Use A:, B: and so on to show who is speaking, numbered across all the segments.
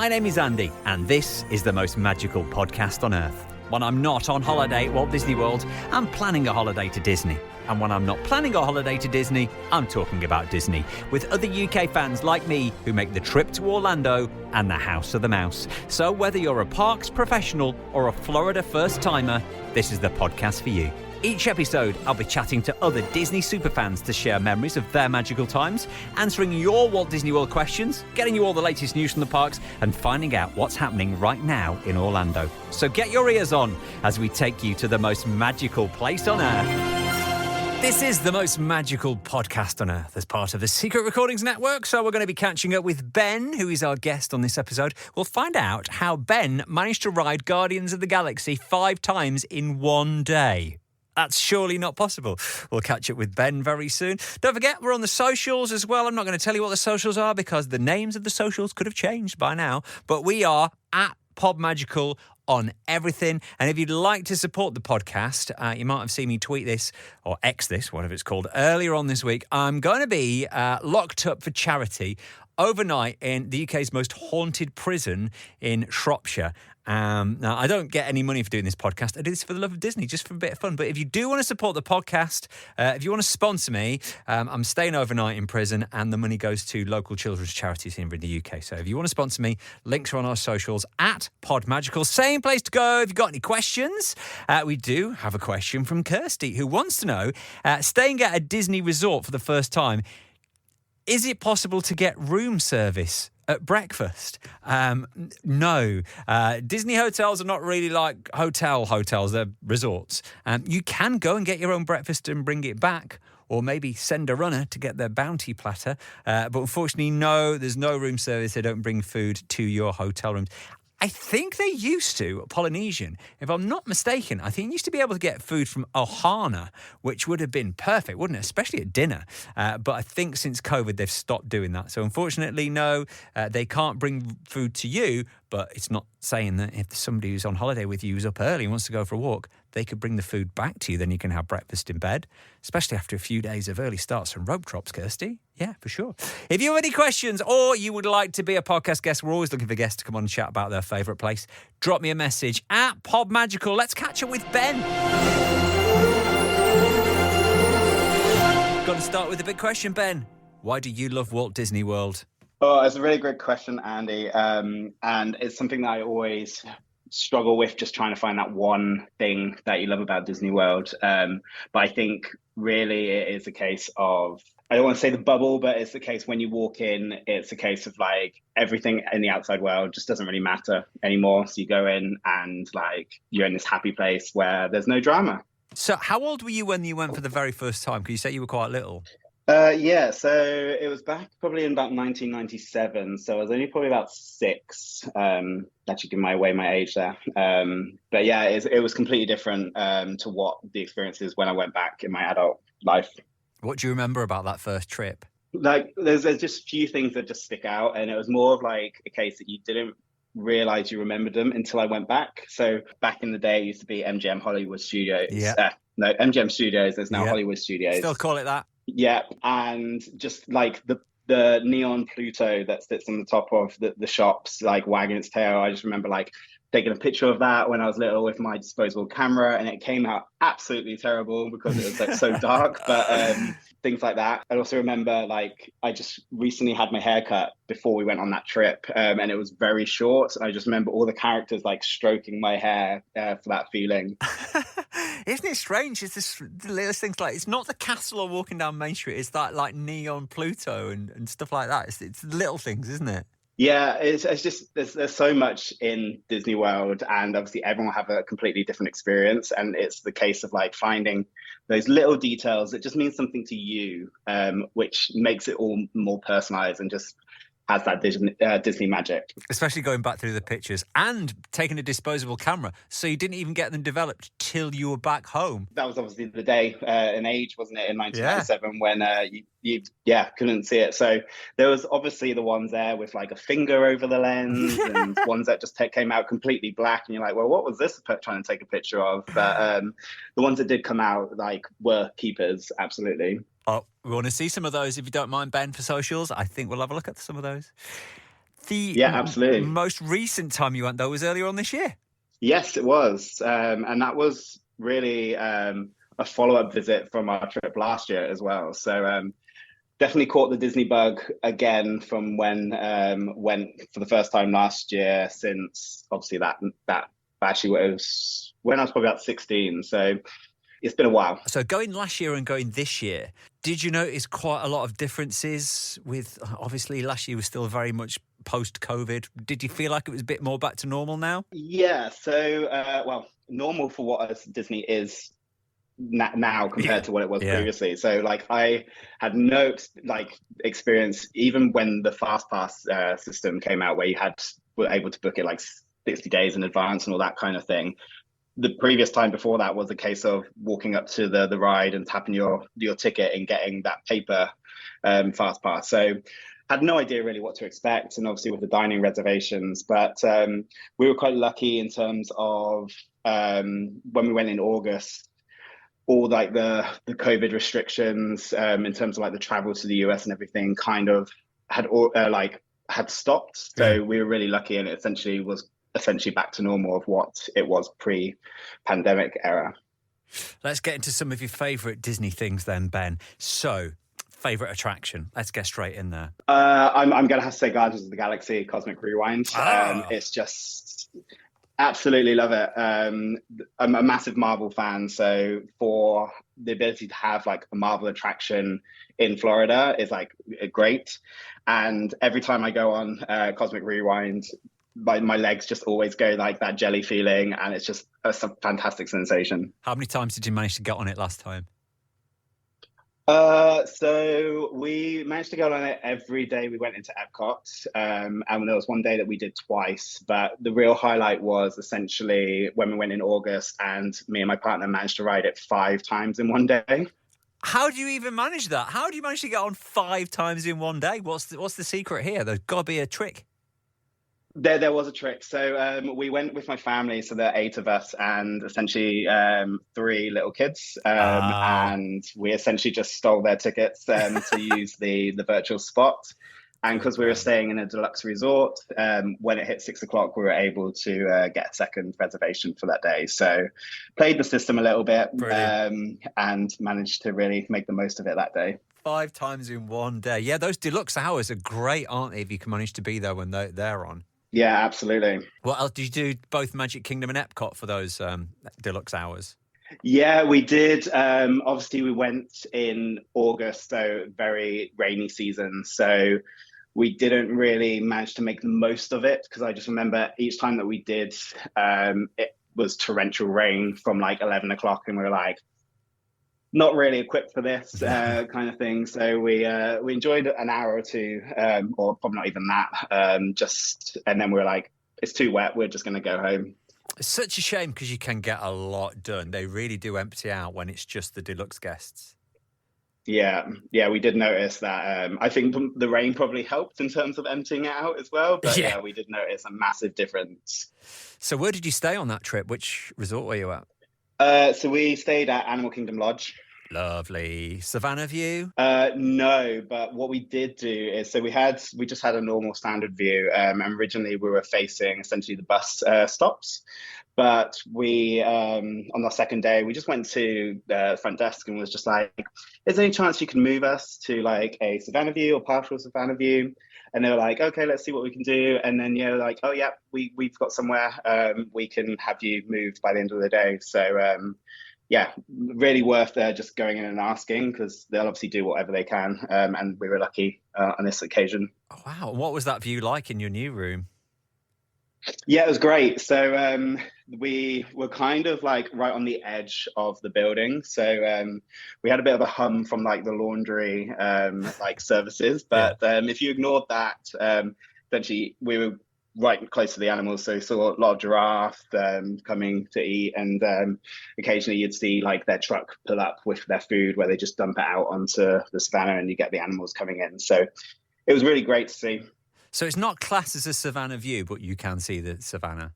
A: My name is Andy, and this is the most magical podcast on earth. When I'm not on holiday at Walt Disney World, I'm planning a holiday to Disney. And when I'm not planning a holiday to Disney, I'm talking about Disney, with other UK fans like me who make the trip to Orlando and the House of the Mouse. So whether you're a parks professional or a Florida first-timer, this is the podcast for you. Each episode, I'll be chatting to other Disney superfans to share memories of their magical times, answering your Walt Disney World questions, getting you all the latest news from the parks, and finding out what's happening right now in Orlando. So get your ears on as we take you to the most magical place on earth. This is the most magical podcast on earth as part of the Secret Recordings Network, so we're going to be catching up with Ben, who is our guest on this episode. We'll find out how Ben managed to ride Guardians of the Galaxy 5 times in one day. That's surely not possible. We'll catch up with Ben very soon. Don't forget, we're on the socials as well. I'm not going to tell you what the socials are because the names of the socials could have changed by now, but we are at PodMagical on everything. And if you'd like to support the podcast, you might have seen me tweet this, or X this, whatever it's called, earlier on this week. I'm going to be locked up for charity overnight in the UK's most haunted prison in Shropshire. Now, I don't get any money for doing this podcast. I do this for the love of Disney, just for a bit of fun. But if you do want to support the podcast, if you want to sponsor me, I'm staying overnight in prison and the money goes to local children's charities here in the UK. So if you want to sponsor me, links are on our socials at PodMagical. Same place to go if you've got any questions. We do have a question from Kirsty, who wants to know, staying at a Disney resort for the first time, is it possible to get room service at breakfast? No. Disney hotels are not really like hotels, they're resorts. You can go and get your own breakfast and bring it back, or maybe send a runner to get their bounty platter. But unfortunately, no, there's no room service. They don't bring food to your hotel rooms. I think they used to at Polynesian. If I'm not mistaken, I think you used to be able to get food from Ohana, which would have been perfect, wouldn't it? Especially at dinner. But I think since COVID, they've stopped doing that. So unfortunately, no, they can't bring food to you. But it's not saying that if somebody who's on holiday with you is up early and wants to go for a walk, they could bring the food back to you. Then you can have breakfast in bed, especially after a few days of early starts and rope drops, Kirsty. Yeah, for sure. If you have any questions or you would like to be a podcast guest, we're always looking for guests to come on and chat about their favourite place. Drop me a message at PodMagical. Let's catch up with Ben. Got to start with a big question, Ben. Why do you love Walt Disney World?
B: Oh, it's a really great question, Andy. And it's something that I always struggle with, just trying to find that one thing that you love about Disney World. But I think really it is a case of, I don't want to say the bubble, but it's the case when you walk in, it's a case of like everything in the outside world just doesn't really matter anymore. So you go in and like you're in this happy place where there's no drama.
A: So how old were you when you went for the very first time? Because you said you were quite little.
B: Yeah, so it was back probably in about 1997. So I was only probably about 6. Actually giving away my age there. But yeah, it was completely different to what the experience is when I went back in my adult life.
A: What do you remember about that first trip?
B: Like, there's just a few things that just stick out, and it was more of like a case that you didn't realize you remembered them until I went back. So back in the day, it used to be MGM Hollywood Studios.
A: Yeah.
B: No, MGM Studios. There's now Hollywood Studios.
A: Still call it that.
B: Yeah, and just like the neon Pluto that sits on the top of the shops, like wagging its tail. I just remember like taking a picture of that when I was little with my disposable camera, and it came out absolutely terrible because it was like so dark. But things like that. I also remember like I just recently had my hair cut before we went on that trip, and it was very short. I just remember all the characters like stroking my hair for that feeling.
A: Isn't it strange? It's this little things like, it's not the castle or walking down Main Street. It's that like neon Pluto and stuff like that. It's little things, isn't it?
B: Yeah, it's just there's so much in Disney World, and obviously everyone will have a completely different experience, and it's the case of like finding those little details that just mean something to you, which makes it all more personalized and just has that Disney magic.
A: Especially going back through the pictures and taking a disposable camera. So you didn't even get them developed till you were back home.
B: That was obviously the day and age, wasn't it, in 1997 when you couldn't see it. So there was obviously the ones there with like a finger over the lens and ones that just came out completely black. And you're like, well, what was this trying to take a picture of? But the ones that did come out like were keepers, absolutely.
A: Oh, we want to see some of those if you don't mind, Ben, for socials. I think we'll have a look at some of those. The
B: Yeah, absolutely.
A: most recent time you went, though, was earlier on this year.
B: Yes, it was. And that was really a follow-up visit from our trip last year as well. So definitely caught the Disney bug again from when went for the first time last year, since obviously that actually was when I was probably about 16. So it's been a while.
A: So going last year and going this year, did you notice quite a lot of differences with, obviously last year was still very much post-COVID. Did you feel like it was a bit more back to normal now?
B: Yeah. So well, normal for what Disney is now compared to what it was previously. So like I had no experience even when the fast pass system came out, where you were able to book it like 60 days in advance and all that kind of thing. The previous time before that was a case of walking up to the ride and tapping your ticket and getting that paper fast pass. So had no idea really what to expect, and obviously with the dining reservations, but we were quite lucky in terms of when we went in August, all like the COVID restrictions in terms of like the travel to the US and everything kind of had stopped. So we were really lucky, and it was essentially back to normal of what it was pre-pandemic era.
A: Let's get into some of your favourite Disney things then, Ben. So, favourite attraction? Let's get straight in there.
B: I'm going to have to say Guardians of the Galaxy Cosmic Rewind. It's just absolutely love it. I'm a massive Marvel fan, so for the ability to have like a Marvel attraction in Florida is like great. And every time I go on Cosmic Rewind, my legs just always go like that jelly feeling, and it's just a fantastic sensation. How many times did you manage to get on it last time? So we managed to go on it every day we went into Epcot, and there was one day that we did twice, but the real highlight was essentially when we went in August, and me and my partner managed to ride it 5 times in one day.
A: How do you even manage that? How do you manage to get on 5 times in one day? What's the secret here? There's got to be a trick.
B: There was a trick. So we went with my family, so there are 8 of us, and essentially 3 little kids, and we essentially just stole their tickets to use the virtual spot. And because we were staying in a deluxe resort, when it hit 6 o'clock, we were able to get a second reservation for that day. So played the system a little bit and managed to really make the most of it that day.
A: 5 times in one day. Yeah, those deluxe hours are great, aren't they, if you can manage to be there when they're on?
B: Yeah, absolutely.
A: What else did you do? Both Magic Kingdom and Epcot for those deluxe hours?
B: Yeah, we did. Obviously, we went in August, so very rainy season. So we didn't really manage to make the most of it, because I just remember each time that we did, it was torrential rain from like 11 o'clock, and we were like, not really equipped for this kind of thing. So we enjoyed an hour or 2, or probably not even that. And then we were like, it's too wet. We're just going to go home.
A: It's such a shame, because you can get a lot done. They really do empty out when it's just the deluxe guests.
B: Yeah, we did notice that. I think the rain probably helped in terms of emptying it out as well. But yeah, we did notice a massive difference.
A: So where did you stay on that trip? Which resort were you at?
B: So we stayed at Animal Kingdom Lodge.
A: Lovely. Savannah view?
B: No, but what we did do is, so we just had a normal standard view, and originally we were facing essentially the bus stops, but we on our second day we just went to the front desk and was just like, is there any chance you can move us to like a Savannah view or partial Savannah view? And they were like, okay, let's see what we can do. And then like, oh yeah, we've got somewhere, we can have you moved by the end of the day. So yeah, really worth just going in and asking, because they'll obviously do whatever they can. And we were lucky on this occasion.
A: Oh, wow. What was that view like in your new room?
B: Yeah, it was great. So we were kind of like right on the edge of the building. So we had a bit of a hum from like the laundry like services. But if you ignored that, essentially we were right close to the animals, so saw a lot of giraffe coming to eat, and occasionally you'd see like their truck pull up with their food, where they just dump it out onto the savannah, and you get the animals coming in. So it was really great to see.
A: So it's not classed as a savannah view, but you can see the savannah.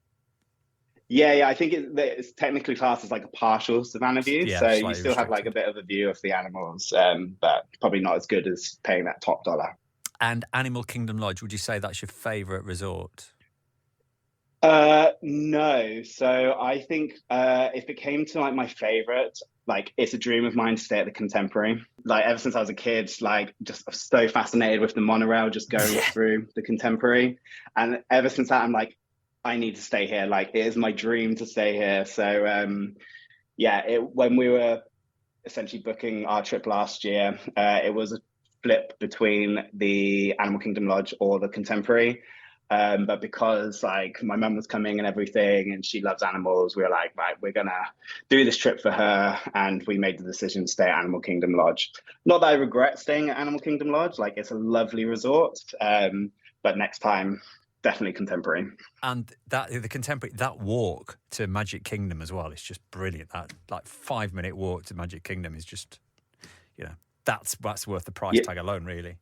B: Yeah, I think it's technically classed as like a partial savannah view, so you still have like a bit of a view of the animals, but probably not as good as paying that top dollar.
A: And Animal Kingdom Lodge, would you say that's your favourite resort?
B: No. So I think if it came to like my favorite, like it's a dream of mine to stay at the Contemporary. Like ever since I was a kid, like just so fascinated with the monorail, just going through the Contemporary. And ever since that, I'm like, I need to stay here. Like it is my dream to stay here. So yeah, when we were essentially booking our trip last year, it was a flip between the Animal Kingdom Lodge or the Contemporary. But because like my mum was coming and everything, and she loves animals, we were like, right, we're gonna do this trip for her, and we made the decision to stay at Animal Kingdom Lodge. Not that I regret staying at Animal Kingdom Lodge; like it's a lovely resort. But next time, definitely Contemporary.
A: And the Contemporary, that walk to Magic Kingdom as well, it's just brilliant. That like 5-minute walk to Magic Kingdom is just, that's worth the price tag alone, really.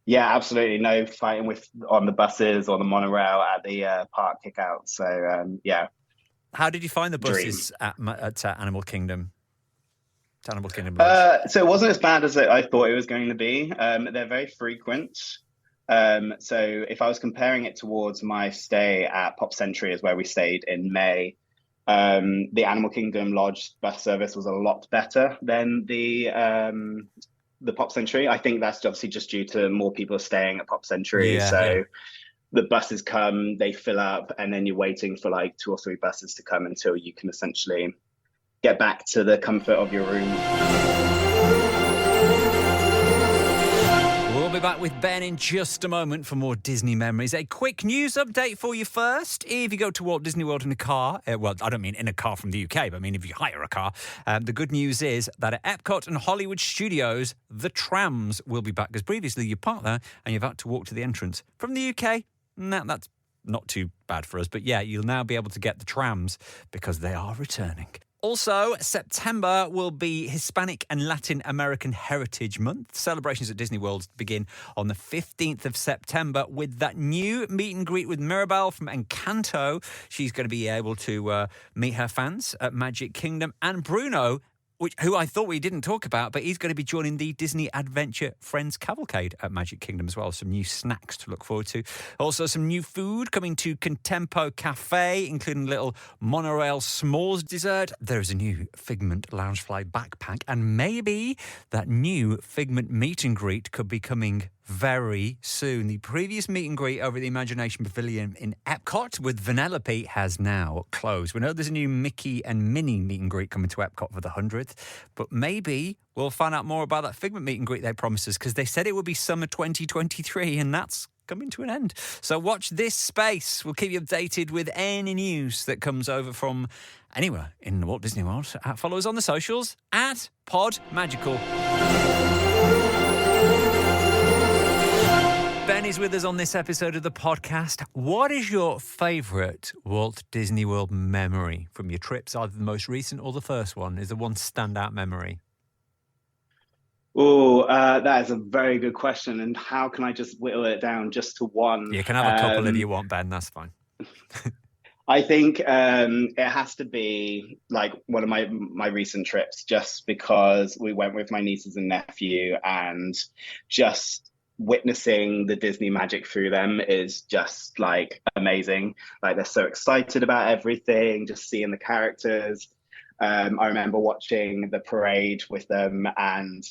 B: Yeah, absolutely. No fighting on the buses or the monorail at the park kick-out. So, yeah.
A: How did you find the buses at Animal Kingdom? To Animal Kingdom Lodge?
B: So it wasn't as bad as I thought it was going to be. They're very frequent. So if I was comparing it towards my stay at Pop Century, is where we stayed in May, the Animal Kingdom Lodge bus service was a lot better than the Pop Century. I think that's obviously just due to more people staying at Pop Century. The buses come, they fill up, and then you're waiting for like 2 or 3 buses to come until you can essentially get back to the comfort of your room.
A: We'll be back with Ben in just a moment for more Disney memories. A quick news update for you first. If you go to Walt Disney World in a car, well, I don't mean in a car from the UK, but I mean if you hire a car, the good news is that at Epcot and Hollywood Studios, the trams will be back, because previously you parked there and you've had to walk to the entrance. From the UK, that's not too bad for us, but yeah, you'll now be able to get the trams because they are returning. Also, September will be Hispanic and Latin American Heritage Month. Celebrations at Disney World begin on the 15th of September with that new meet and greet with Mirabel from Encanto. She's going to be able to meet her fans at Magic Kingdom. And Bruno, who I thought we didn't talk about, but he's going to be joining the Disney Adventure Friends Cavalcade at Magic Kingdom as well. Some new snacks to look forward to. Also, some new food coming to Contempo Cafe, including a little monorail s'mores dessert. There's a new Figment Loungefly backpack, and maybe that new Figment meet and greet could be coming very soon. The previous meet and greet over at the Imagination Pavilion in Epcot with Vanellope has now closed. We know there's a new Mickey and Minnie meet and greet coming to Epcot for the 100th, but maybe we'll find out more about that Figment meet and greet they promised us, because they said it would be summer 2023, and that's coming to an end. So watch this space. We'll keep you updated with any news that comes over from anywhere in Walt Disney World. Follow us on the socials at Pod Magical. Ben is with us on this episode of the podcast. What is your favourite Walt Disney World memory from your trips, either the most recent or the first one? Is there one standout memory?
B: Oh, that is a very good question. And how can I just whittle it down just to one?
A: You can have a couple if you want, Ben. That's fine.
B: I think it has to be like one of my recent trips, just because we went with my nieces and nephew, and just witnessing the Disney magic through them is just like amazing. Like they're so excited about everything, just seeing the characters. I remember watching the parade with them, and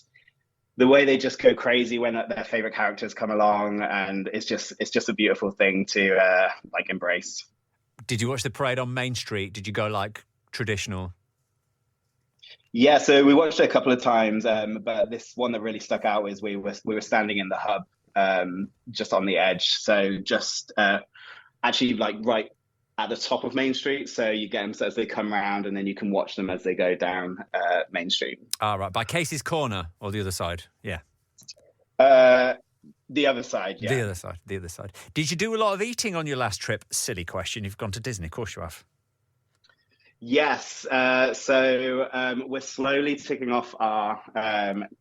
B: the way they just go crazy when their favorite characters come along, and it's just a beautiful thing to like embrace.
A: Did you watch the parade on Main Street? Did you go like traditional?
B: Yeah, so we watched it a couple of times, but this one that really stuck out is we were standing in the hub, just on the edge. So just actually like right at the top of Main Street. So you get them as they come around, and then you can watch them as they go down Main Street.
A: Ah, right. By Casey's Corner or the other side? Yeah.
B: The other side, yeah.
A: The other side. Did you do a lot of eating on your last trip? Silly question. You've gone to Disney. Of course you have.
B: Yes. So we're slowly ticking off our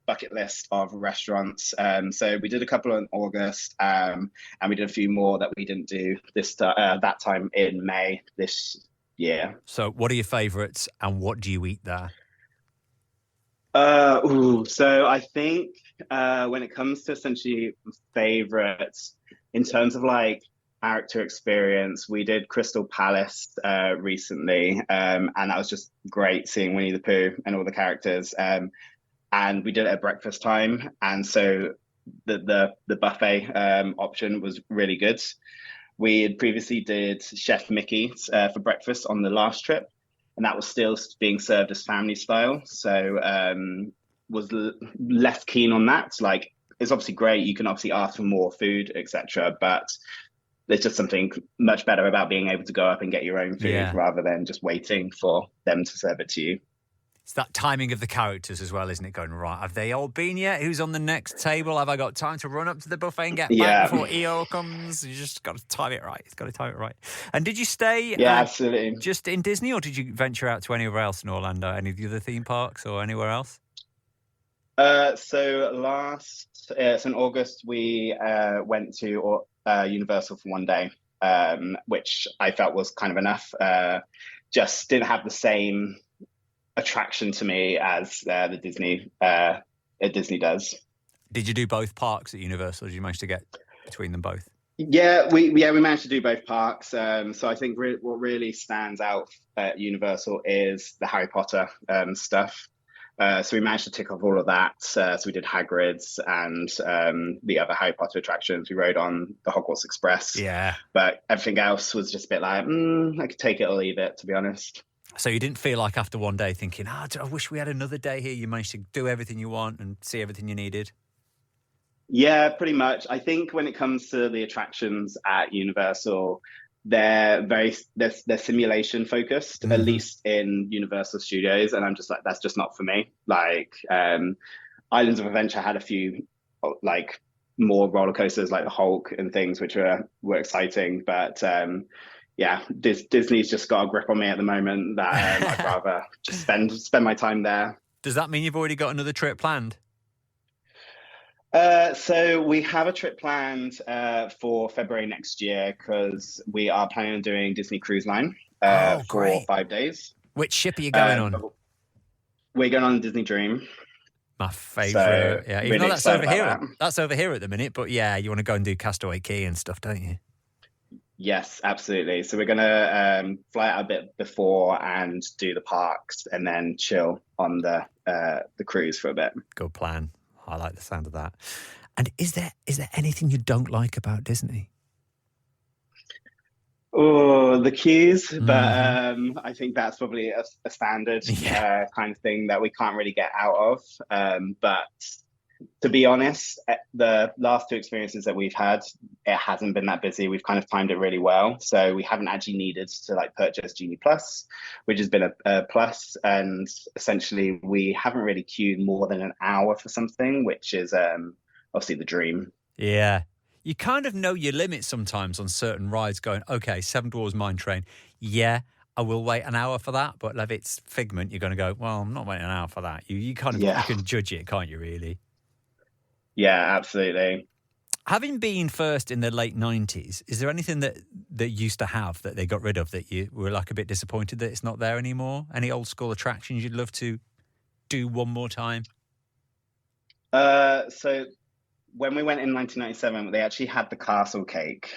B: bucket list of restaurants. So we did a couple in August, and we did a few more that we didn't do that time in May this year.
A: So what are your favourites, and what do you eat there?
B: So I think when it comes to essentially favorites, in terms of like character experience, we did Crystal Palace recently, and that was just great seeing Winnie the Pooh and all the characters. And we did it at breakfast time, and so the buffet option was really good. We had previously did Chef Mickey's for breakfast on the last trip, and that was still being served as family style. So was less keen on that. Like, it's obviously great. You can obviously ask for more food, etc. But there's just something much better about being able to go up and get your own food rather than just waiting for them to serve it to you.
A: It's that timing of the characters as well, isn't it? Going, right, have they all been yet? Who's on the next table? Have I got time to run up to the buffet and get back before EO comes? You just got to time it right. It's got to time it right. And did you stay
B: absolutely.
A: Just in Disney, or did you venture out to anywhere else in Orlando? Any of the other theme parks or anywhere else?
B: So in August, we went to Universal for one day, which I felt was kind of enough. Just didn't have the same attraction to me as the Disney does.
A: Did you do both parks at Universal? Did you manage to get between them both?
B: Yeah, we managed to do both parks. So I think what really stands out at Universal is the Harry Potter stuff. So we managed to tick off all of that. So we did Hagrid's and the other Harry Potter attractions. We rode on the Hogwarts Express.
A: Yeah.
B: But everything else was just a bit like, I could take it or leave it, to be honest.
A: So you didn't feel like after one day thinking, I wish we had another day here. You managed to do everything you want and see everything you needed?
B: Yeah, pretty much. I think when it comes to the attractions at Universal, they're simulation focused, at least in Universal Studios. And I'm just like, that's just not for me. Like, Islands of Adventure had a few like more roller coasters like the Hulk and things, which were exciting. But Disney's just got a grip on me at the moment that I'd rather just spend my time there.
A: Does that mean you've already got another trip planned?
B: So we have a trip planned for February next year because we are planning on doing Disney Cruise Line for 5 days.
A: Which ship are you going on?
B: We're going on Disney Dream.
A: My favourite.
B: So,
A: even though that's over here. That's over here at the minute, but yeah, you want to go and do Castaway Cay and stuff, don't you?
B: Yes, absolutely. So we're going to fly out a bit before and do the parks and then chill on the cruise for a bit.
A: Good plan. I like the sound of that. And is there anything you don't like about Disney?
B: Oh, the queues, but I think that's probably a standard kind of thing that we can't really get out of. But to be honest, the last two experiences that we've had, it hasn't been that busy. We've kind of timed it really well. So we haven't actually needed to like purchase Genie Plus, which has been a plus. And essentially we haven't really queued more than an hour for something, which is obviously the dream.
A: Yeah. You kind of know your limits sometimes on certain rides going, okay, Seven Dwarfs Mine Train. Yeah, I will wait an hour for that. But if it's Figment, you're going to go, well, I'm not waiting an hour for that. You kind of you can judge it, can't you, really?
B: Yeah, absolutely.
A: Having been first in the late 90s, is there anything that used to have that they got rid of that you were like a bit disappointed that it's not there anymore? Any old school attractions you'd love to do one more time?
B: So when we went in 1997, they actually had the castle cake,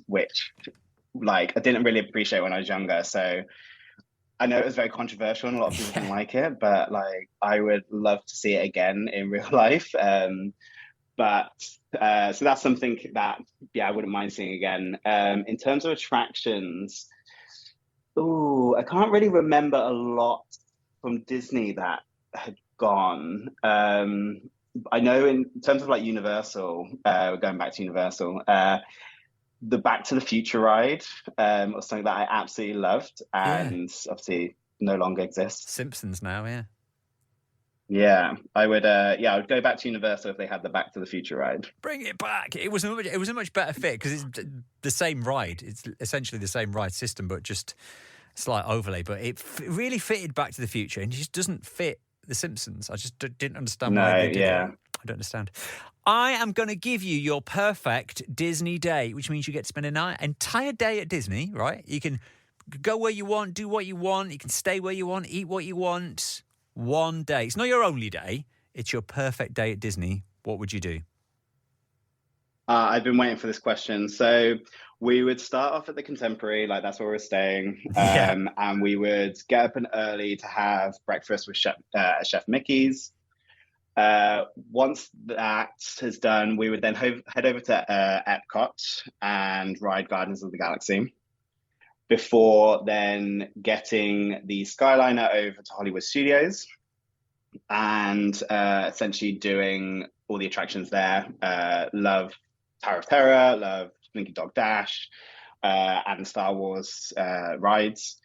B: which like I didn't really appreciate when I was younger. So I know it was very controversial and a lot of people didn't like it, but like I would love to see it again in real life. So that's something that I wouldn't mind seeing again. In terms of attractions, I can't really remember a lot from Disney that had gone. I know in terms of like Universal, we're going back to Universal. The Back to the Future ride was something that I absolutely loved, and obviously no longer exists.
A: Simpsons now, yeah.
B: Yeah, I would go back to Universal if they had the Back to the Future ride.
A: Bring it back. It was a much better fit because it's the same ride. It's essentially the same ride system, but just a slight overlay. But it really fitted Back to the Future, and it just doesn't fit the Simpsons. I just didn't understand why they did it. I don't understand. I am going to give you your perfect Disney day, which means you get to spend an entire day at Disney, right? You can go where you want, do what you want. You can stay where you want, eat what you want. One day. It's not your only day. it's your perfect day at Disney, what would you do?
B: I've been waiting for this question. So we would start off at the Contemporary, like that's where we're staying.
A: Yeah.
B: And we would get up and early to have breakfast with Chef Mickey's. Once that is done, we would then head over to Epcot and ride Guardians of the Galaxy before then getting the Skyliner over to Hollywood Studios and essentially doing all the attractions there. Love Tower of Terror, love Blinky Dog Dash, and Star Wars rides.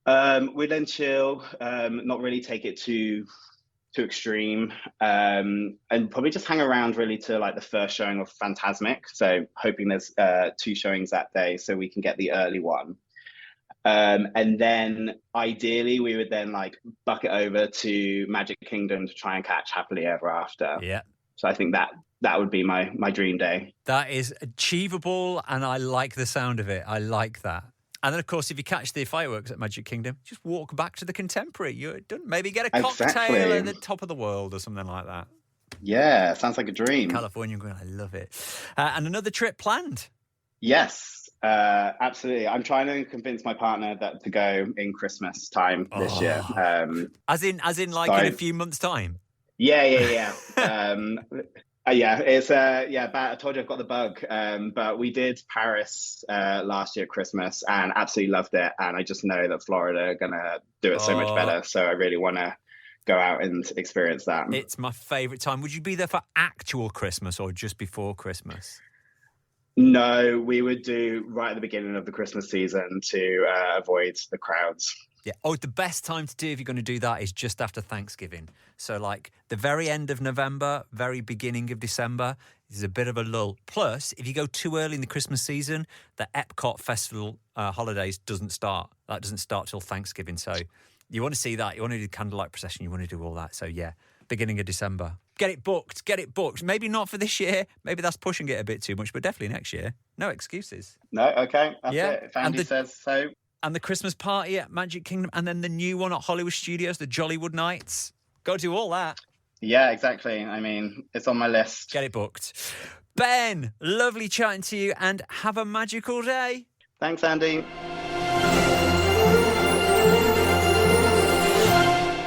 B: We then chill, not really take it too extreme, and probably just hang around really to like the first showing of Fantasmic. So hoping there's 2 showings that day, so we can get the early one. And then ideally we would then like bucket over to Magic Kingdom to try and catch Happily Ever After.
A: Yeah.
B: So I think that would be my dream day.
A: That is achievable, and I like the sound of it. I like that. And then, of course, if you catch the fireworks at Magic Kingdom, just walk back to the Contemporary. You're done. Maybe get a cocktail at the top of the world or something like that.
B: Yeah, sounds like a dream.
A: California Grill, I love it. And another trip planned?
B: Yes, absolutely. I'm trying to convince my partner to go in Christmas time this year.
A: As in like in a few months' time?
B: Yeah. It's I told you I've got the bug. But we did Paris last year at Christmas and absolutely loved it. And I just know that Florida are gonna do it so much better. So I really want to go out and experience that.
A: It's my favourite time. Would you be there for actual Christmas or just before Christmas?
B: No, we would do right at the beginning of the Christmas season to avoid the crowds.
A: Yeah. Oh, the best time to do if you're going to do that is just after Thanksgiving. So like the very end of November, very beginning of December is a bit of a lull. Plus, if you go too early in the Christmas season, the Epcot Festival holidays doesn't start. That doesn't start till Thanksgiving. So you want to see that. You want to do the candlelight procession. You want to do all that. So yeah, beginning of December. Get it booked. Maybe not for this year. Maybe that's pushing it a bit too much, but definitely next year. No excuses.
B: No, okay. That's it. If Andy says so.
A: And the Christmas party at Magic Kingdom, and then the new one at Hollywood Studios, the Jollywood Nights. Go do all that.
B: Yeah, exactly. I mean, it's on my list.
A: Get it booked. Ben, lovely chatting to you, and have a magical day.
B: Thanks, Andy.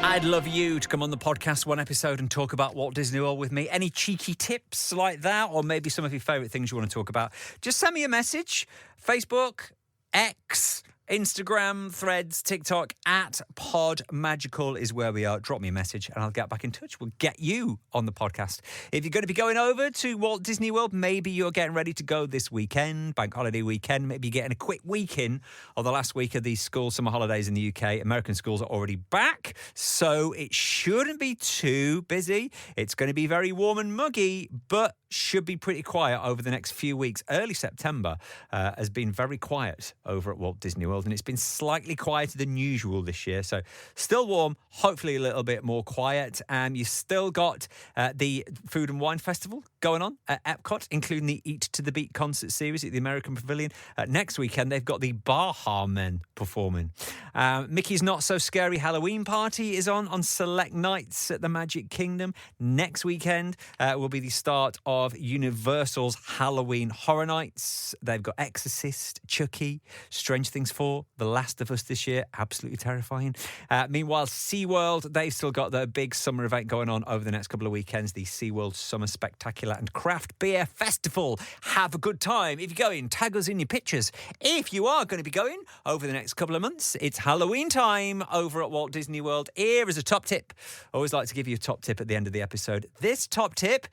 A: I'd love you to come on the podcast one episode and talk about Walt Disney World with me. Any cheeky tips like that, or maybe some of your favourite things you want to talk about, just send me a message. Facebook, X, Instagram, Threads, TikTok, at PodMagical is where we are. Drop me a message and I'll get back in touch. We'll get you on the podcast. If you're going to be going over to Walt Disney World, maybe you're getting ready to go this weekend, bank holiday weekend, maybe you're getting a quick week in or the last week of these school summer holidays in the UK. American schools are already back, so it shouldn't be too busy. It's going to be very warm and muggy, but should be pretty quiet over the next few weeks. Early September has been very quiet over at Walt Disney World, and it's been slightly quieter than usual this year. So still warm, hopefully a little bit more quiet. You've still got the Food and Wine Festival going on at Epcot, including the Eat to the Beat concert series at the American Pavilion. Next weekend, they've got the Baha Men performing. Mickey's Not So Scary Halloween Party is on select nights at the Magic Kingdom. Next weekend will be the start of Universal's Halloween Horror Nights. They've got Exorcist, Chucky, Strange Things 4, The Last of Us this year. Absolutely terrifying. Meanwhile, SeaWorld, they've still got their big summer event going on over the next couple of weekends, the SeaWorld Summer Spectacular and Craft Beer Festival. Have a good time. If you're going, tag us in your pictures. If you are going to be going over the next couple of months, it's Halloween time over at Walt Disney World. Here is a top tip. I always like to give you a top tip at the end of the episode. This top tip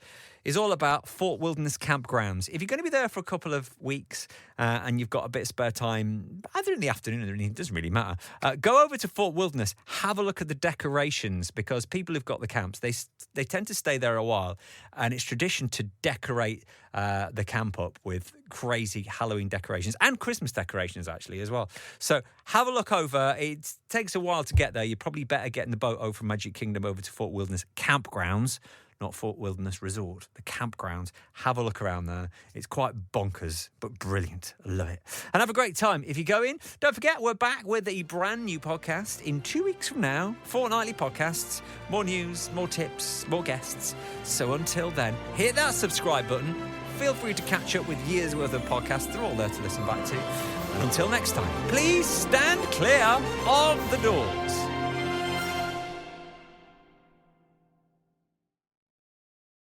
A: is all about Fort Wilderness campgrounds. If you're going to be there for a couple of weeks and you've got a bit of spare time, either in the afternoon or in the evening, it doesn't really matter, go over to Fort Wilderness, have a look at the decorations, because people who've got the camps, they tend to stay there a while, and it's tradition to decorate the camp up with crazy Halloween decorations and Christmas decorations actually as well. So have a look over. It takes a while to get there. You're probably better getting the boat over from Magic Kingdom over to Fort Wilderness campgrounds, not Fort Wilderness Resort, the campground. Have a look around there. It's quite bonkers, but brilliant. I love it. And have a great time. If you go in, don't forget, we're back with a brand new podcast in 2 weeks from now. Fortnightly podcasts, more news, more tips, more guests. So until then, hit that subscribe button. Feel free to catch up with years worth of podcasts. They're all there to listen back to. And until next time, please stand clear of the door.